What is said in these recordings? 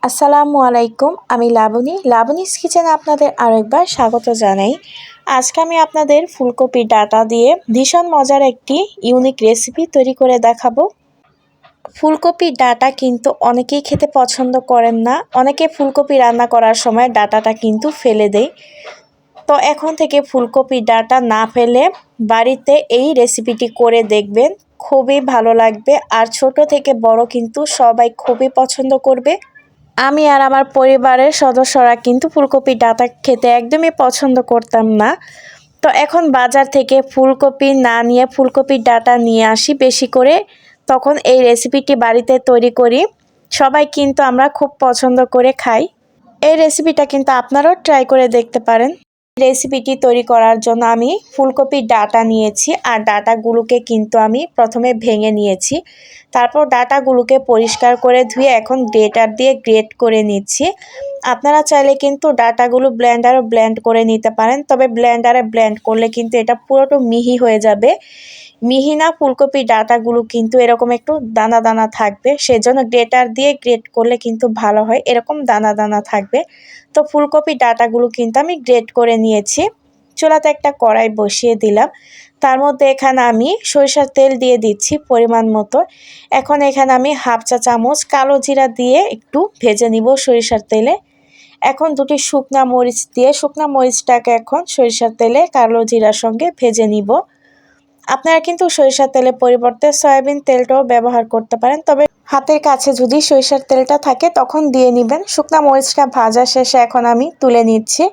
আসসালামু আলাইকুম। আমি লাবণীস কিচেনে আপনাদের আরেকবার স্বাগত জানাই। আজকে আমি আপনাদের ফুলকপির ডাঁটা দিয়ে ভীষণ মজার একটি ইউনিক রেসিপি তৈরি করে দেখাবো। ফুলকপির ডাঁটা কিন্তু অনেকেই খেতে পছন্দ করেন না। অনেকে ফুলকপি রান্না করার সময় ডাঁটাটা কিন্তু ফেলে দেয়। তো এখন থেকে ফুলকপির ডাঁটা না ফেলে বাড়িতে এই রেসিপিটি করে দেখবেন, খুবই ভালো লাগবে। আর ছোট থেকে বড় কিন্তু সবাই খুবই পছন্দ করবে। আমি আর আমার পরিবারের সদস্যরা কিন্তু ফুলকপির ডাঁটা খেতে একদমই পছন্দ করতাম না। তো এখন বাজার থেকে ফুলকপি না নিয়ে ফুলকপির ডাঁটা নিয়ে আসি বেশি করে, তখন এই রেসিপিটি বাড়িতে তৈরি করি। সবাই কিন্তু আমরা খুব পছন্দ করে খাই। এই রেসিপিটা কিন্তু আপনারাও ট্রাই করে দেখতে পারেন। রেসিপিটি তৈরি করার জন্য আমি ফুলকপির ডাঁটা নিয়েছি, আর ডাঁটাগুলোকে কিন্তু আমি প্রথমে ভেঙে নিয়েছি। তারপর ডাঁটাগুলোকে পরিষ্কার করে ধুয়ে এখন গ্রেটার দিয়ে গ্রেট করে নিচ্ছি। আপনারা চাইলে কিন্তু ডাঁটাগুলো ব্লেন্ডারে ব্লেন্ড করে নিতে পারেন, তবে ব্লেন্ডারে ব্লেন্ড করলে কিন্তু এটা পুরোটা মিহি হয়ে যাবে। মিহি না, ফুলকপির ডাঁটাগুলো কিন্তু এরকম একটু দানা দানা থাকবে, সেজন্য গ্রেটার দিয়ে গ্রেট করলে কিন্তু ভালো হয়, এরকম দানা দানা থাকবে। তো ফুলকপির ডাঁটাগুলো কিন্তু আমি গ্রেট করে নিয়েছি। চুলাতে একটা কড়াই বসিয়ে দিলাম, তার মধ্যে এখানে আমি সরিষার তেল দিয়ে দিচ্ছি পরিমাণ মতো। এখন এখানে আমি হাফ চা চামচ কালো জিরা দিয়ে একটু ভেজে নিব সরিষার তেলে। এখন দুটি শুকনা মরিচ দিয়ে শুকনা মরিচটাকে এখন সরিষার তেলে কালো জিরার সঙ্গে ভেজে নিব। আপনারা কিন্তু সরিষার তেলের পরিবর্তে সয়াবিন তেলটাও ব্যবহার করতে পারেন, তবে হাতের কাছে যদি সরিষার তেলটা থাকে তখন দিয়ে নেবেন। শুকনা মরিচটা ভাজা শেষে এখন আমি তুলে নিচ্ছি।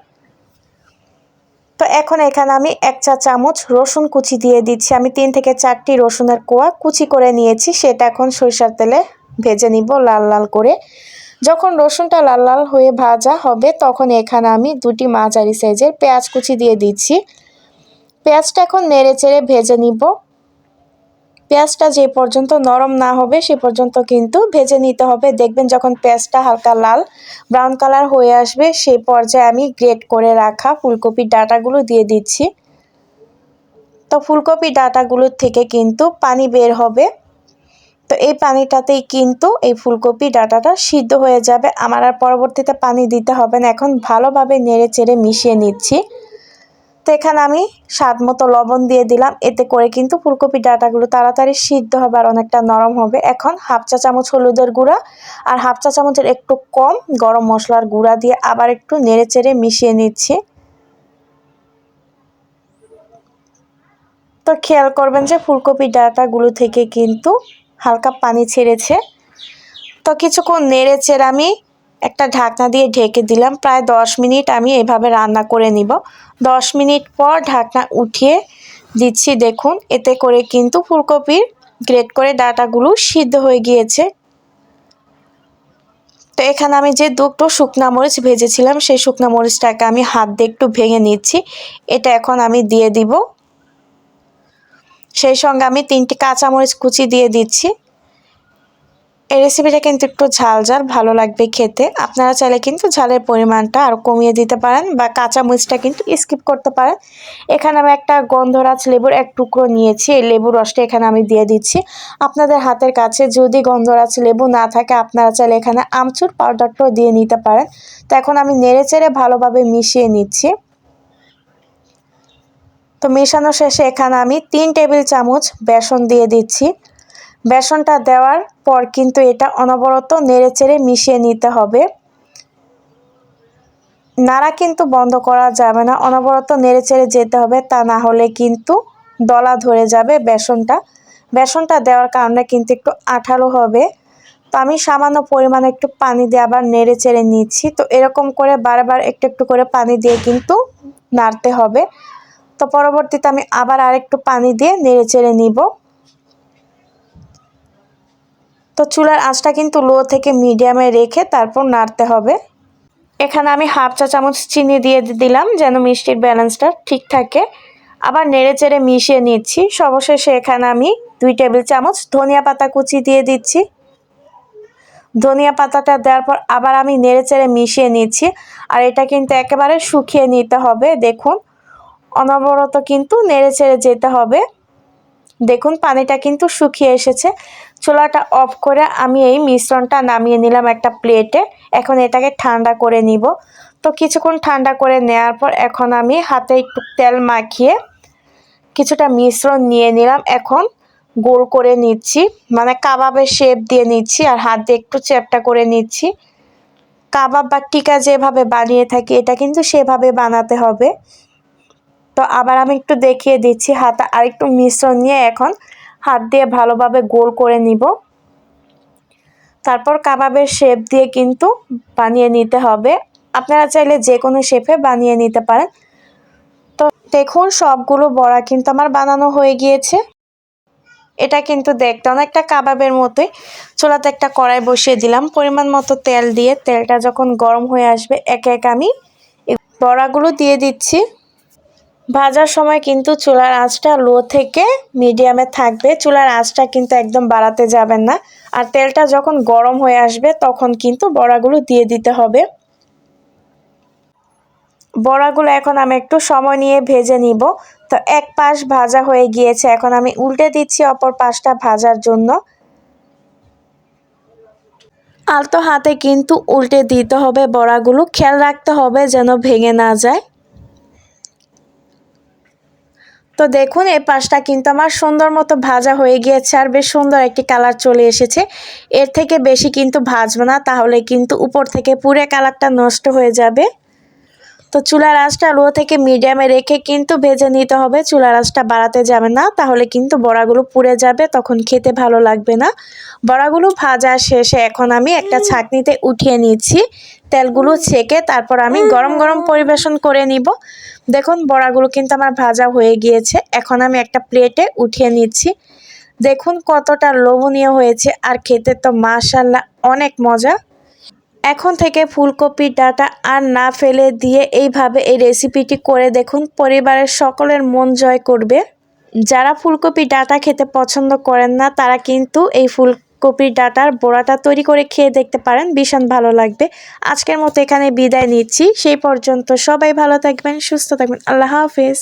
তো এখন এখানে আমি 1 চা চামচ রসুন কুচি দিয়ে দিচ্ছি। আমি 3 থেকে 4টি রসুনের কোয়া কুচি করে নিয়েছি, সেটা এখন সরিষার তেলে ভেজে নিব লাল লাল করে। যখন রসুনটা লাল লাল হয়ে ভাজা হবে তখন এখানে আমি 2টি মাঝারি সাইজের পেঁয়াজ কুচি দিয়ে দিচ্ছি। পেঁয়াজটা এখন নেড়ে চেড়ে ভেজে নিব। পেঁয়াজটা যে পর্যন্ত নরম না হবে সে পর্যন্ত কিন্তু ভেজে নিতে হবে। দেখবেন যখন পেঁয়াজটা হালকা লাল ব্রাউন কালার হয়ে আসবে সেই পর্যায়ে আমি গ্রেট করে রাখা ফুলকপির ডাঁটাগুলো দিয়ে দিচ্ছি। তো ফুলকপির ডাঁটাগুলোর থেকে কিন্তু পানি বের হবে। তো এই পানিটাতেই কিন্তু এই ফুলকপি ডাঁটাটা সিদ্ধ হয়ে যাবে, আমার আর পরবর্তীতে পানি দিতে হবে না। এখন ভালোভাবে নেড়ে চেড়ে মিশিয়ে নিচ্ছি। তো এখানে আমি স্বাদ মতো লবণ দিয়ে দিলাম, এতে করে কিন্তু ফুলকপি ডাঁটাগুলো তাড়াতাড়ি সিদ্ধ হবে আর অনেকটা নরম হবে। এখন হাফ চা চামচ হলুদের গুঁড়া আর হাফ চা চামচের একটু কম গরম মশলার গুঁড়া দিয়ে আবার একটু নেড়ে চেড়ে মিশিয়ে নিচ্ছি। তো খেয়াল করবেন যে ফুলকপি ডাঁটাগুলো থেকে কিন্তু হালকা পানি ছেড়েছে। তো কিছুক্ষণ নেড়ে চেড়ে আমি একটা ঢাকনা দিয়ে ঢেকে দিলাম। প্রায় 10 মিনিট আমি এভাবে রান্না করে নিব। 10 মিনিট পর ঢাকনা উঠিয়ে দিচ্ছি। দেখুন, এতে করে কিন্তু ফুলকপির গ্রেট করে ডাঁটাগুলো সিদ্ধ হয়ে গিয়েছে। তো এখানে আমি যে দুটো শুকনা মরিচ ভেজেছিলাম সেই শুকনা মরিচটাকে আমি হাত দিয়ে একটু ভেঙে নিচ্ছি, এটা এখন আমি দিয়ে দিব। সেই সঙ্গে আমি 3টি কাঁচামরিচ কুচি দিয়ে দিচ্ছি। এই রেসিপিটা কিন্তু একটু ঝাল ঝাল ভালো লাগবে খেতে। আপনারা চাইলে কিন্তু ঝালের পরিমাণটা আরও কমিয়ে দিতে পারেন বা কাঁচামরিচটা কিন্তু স্কিপ করতে পারেন। এখানে আমি একটা গন্ধরাজ লেবুর এক টুকরো নিয়েছি, এই লেবুর রসটা এখানে আমি দিয়ে দিচ্ছি। আপনাদের হাতের কাছে যদি গন্ধরাজ লেবু না থাকে আপনারা চাইলে এখানে আমচুর পাউডারটাও দিয়ে নিতে পারেন। তো এখন আমি নেড়ে চেড়ে ভালোভাবে মিশিয়ে নিচ্ছি। তো মেশানো শেষে এখানে আমি 3 টেবিল চামচ বেসন দিয়ে দিচ্ছি। বেসনটা দেওয়ার পর কিন্তু এটা অনবরত নেড়েচেড়ে মিশিয়ে নিতে হবে। নাড়া কিন্তু বন্ধ করা যাবে না, অনবরত নেড়েচেড়ে যেতে হবে, তা না হলে কিন্তু দলা ধরে যাবে বেসনটা। বেসনটা দেওয়ার কারণে কিন্তু একটু আঠালো হবে। তো আমি সামান্য পরিমাণে একটু পানি দিয়ে আবার নেড়েচেড়ে নিচ্ছি। তো এরকম করে বারবার একটু একটু করে পানি দিয়ে কিন্তু নাড়তে হবে। তো পরবর্তীতে আমি আবার আরেকটু পানি দিয়ে নেড়েচেড়ে নিব। তো চুলার আঁচটা কিন্তু লো থেকে মিডিয়ামে রেখে তারপর নাড়তে হবে। এখানে আমি হাফ চা চামচ চিনি দিয়ে দিলাম যেন মিষ্টির ব্যালেন্সটা ঠিক থাকে। আবার নেড়ে চেড়ে মিশিয়ে নিচ্ছি। সর্বশেষে এখানে আমি 2 টেবিল চামচ ধনিয়া পাতা কুচি দিয়ে দিচ্ছি। ধনিয়া পাতাটা দেওয়ার পর আবার আমি নেড়ে চেড়ে মিশিয়ে নিচ্ছি। আর এটা কিন্তু একেবারে শুকিয়ে নিতে হবে। দেখুন, অনবরত কিন্তু নেড়ে চেড়ে যেতে হবে। দেখুন পানিটা কিন্তু শুকিয়ে এসেছে। চুলাটা অফ করে আমি এই মিশ্রণটা নামিয়ে নিলাম একটা প্লেটে। এখন এটাকে ঠান্ডা করে নিব। তো কিছুক্ষণ ঠান্ডা করে নেওয়ার পর এখন আমি হাতে একটু তেল মাখিয়ে কিছুটা মিশ্রণ নিয়ে নিলাম। এখন গোল করে নিচ্ছি, মানে কাবাবের শেপ দিয়ে নিচ্ছি আর হাত দিয়ে একটু চ্যাপ্টা করে নিচ্ছি। কাবাব বা টিকা যেভাবে বানিয়ে থাকি এটা কিন্তু সেভাবে বানাতে হবে। তো আবার আমি একটু দেখিয়ে দিচ্ছি, হাতে আরেকটু মিশ্রণ নিয়ে এখন হাত দিয়ে ভালোভাবে গোল করে নিব। তারপর কাবাবের শেপ দিয়ে কিন্তু বানিয়ে নিতে হবে। আপনারা চাইলে যে কোনো শেপে বানিয়ে নিতে পারেন। তো দেখুন সবগুলো বড়া কিন্তু আমার বানানো হয়ে গিয়েছে। এটা কিন্তু দেখতে অনেকটা কাবাবের মতোই। চুলাতে একটা কড়াই বসিয়ে দিলাম, পরিমাণ মতো তেল দিয়ে তেলটা যখন গরম হয়ে আসবে একে একে আমি বড়াগুলো দিয়ে দিচ্ছি। ভাজার সময় কিন্তু চুলার আঁচটা লো থেকে মিডিয়ামে থাকবে, চুলার আঁচটা কিন্তু একদম বাড়াতে যাবেন না। আর তেলটা যখন গরম হয়ে আসবে তখন কিন্তু বড়াগুলো দিয়ে দিতে হবে। বড়াগুলো এখন আমি একটু সময় নিয়ে ভেজে নিব। তো এক পাশ ভাজা হয়ে গিয়েছে, এখন আমি উল্টে দিচ্ছি অপর পাশটা ভাজার জন্য। আলতো হাতে কিন্তু উল্টে দিতে হবে বড়াগুলো, খেয়াল রাখতে হবে যেন ভেঙে না যায়। তো দেখুন এই পাশটা কিন্তু আমার সুন্দর মতো ভাজা হয়ে গিয়েছে আর বেশ সুন্দর একটি কালার চলে এসেছে। এর থেকে বেশি কিন্তু ভাজবো না, তাহলে কিন্তু উপর থেকে পুরো কালারটা নষ্ট হয়ে যাবে। তো চুলার আঁচটা লো থেকে মিডিয়ামে রেখে কিন্তু ভেজে নিতে হবে, চুলার আঁচটা বাড়াতে যাবে না, তাহলে কিন্তু বড়াগুলো পুড়ে যাবে, তখন খেতে ভালো লাগবে না। বড়াগুলো ভাজা শেষে এখন আমি একটা ছাঁকনিতে উঠিয়ে নিচ্ছি, তেলগুলো ছেঁকে তারপর আমি গরম গরম পরিবেশন করে নিব। দেখুন বড়াগুলো কিন্তু আমার ভাজা হয়ে গিয়েছে, এখন আমি একটা প্লেটে উঠিয়ে নিচ্ছি। দেখুন কতটা লোভনীয় হয়েছে আর খেতে তো মাশাআল্লাহ অনেক মজা। এখন থেকে ফুলকপির ডাঁটা আর না ফেলে দিয়ে এইভাবে এই রেসিপিটি করে দেখুন, পরিবারের সকলের মন জয় করবে। যারা ফুলকপির ডাঁটা খেতে পছন্দ করেন না তারা কিন্তু এই ফুলকপির ডাঁটার বড়াটা তৈরি করে খেয়ে দেখতে পারেন, ভীষণ ভালো লাগবে। আজকের মতো এখানে বিদায় নিচ্ছি, সেই পর্যন্ত সবাই ভালো থাকবেন, সুস্থ থাকবেন, আল্লাহ হাফেজ।